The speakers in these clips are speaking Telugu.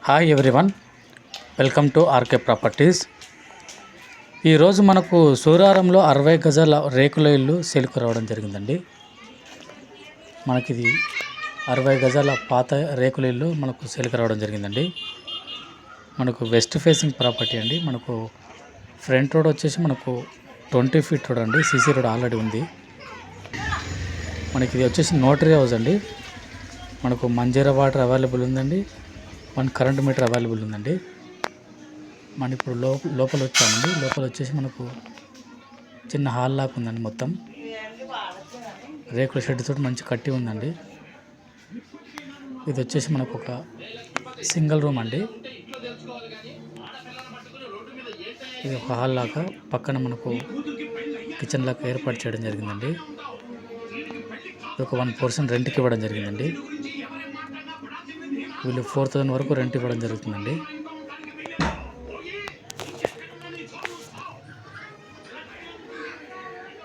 Hi everyone, welcome to RK properties. ఈరోజు మనకు సూరారంలో 60 గజాల రేకుల ఇల్లు సేల్కు రావడం జరిగిందండి. మనకిది 60 గజాల పాత రేకుల ఇల్లు మనకు సేల్కు రావడం జరిగిందండి. మనకు వెస్ట్ ఫేసింగ్ ప్రాపర్టీ అండి. మనకు ఫ్రంట్ రోడ్ వచ్చేసి మనకు 20 ఫీట్ రోడ్ అండి. సీసీ రోడ్ ఆల్రెడీ ఉంది. మనకి ఇది వచ్చేసి నోటరీ హౌస్ అండి. మనకు మంజీరా వాటర్ అవైలబుల్ ఉందండి. 1 కరెంట్ మీటర్ అవైలబుల్ ఉందండి. మనం ఇప్పుడు లోపల వచ్చామండి. లోపల వచ్చేసి మనకు చిన్న హాల్ లాగా ఉందండి. మొత్తం రేకుల షెడ్ తోటి మంచి కట్టి ఉందండి. ఇది వచ్చేసి మనకు ఒక సింగిల్ రూమ్ అండి. ఇది ఒక హాల్ లాగా పక్కన మనకు కిచెన్ లాగా ఏర్పాటు చేయడం జరిగిందండి. ఇది ఒక 1 పోర్షన్ రెంట్కి ఇవ్వడం జరిగిందండి. వీళ్ళు 4000 వరకు రెంట్ ఇవ్వడం జరుగుతుందండి.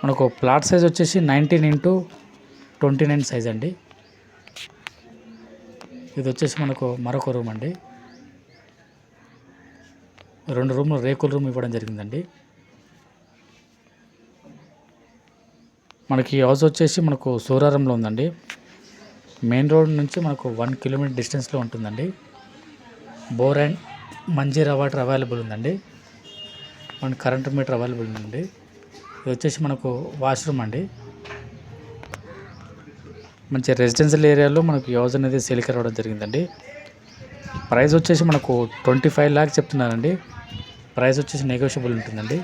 మనకు ప్లాట్ సైజ్ వచ్చేసి 19x29 సైజ్ అండి. ఇది వచ్చేసి మనకు మరొక రూమ్ అండి. 2 రూమ్లు రేకుల రూమ్ ఇవ్వడం జరిగిందండి. మనకి హౌస్ వచ్చేసి మనకు సూరారంలో ఉందండి. మెయిన్ రోడ్ నుంచి మనకు 1 కిలోమీటర్ డిస్టెన్స్లో ఉంటుందండి. Bore and Manjira water available ఉందండి. 1 కరెంట్ మీటర్ అవైలబుల్ ఉందండి. ఇది వచ్చేసి మనకు వాష్రూమ్ అండి. మంచి రెసిడెన్షియల్ ఏరియాలో మనకు హౌస్ అనేది సేల్కి రావడం జరిగిందండి. ప్రైస్ వచ్చేసి మనకు 25 lakhs చెప్తున్నారండి. ప్రైస్ వచ్చేసి నెగోషియబుల్ ఉంటుందండి.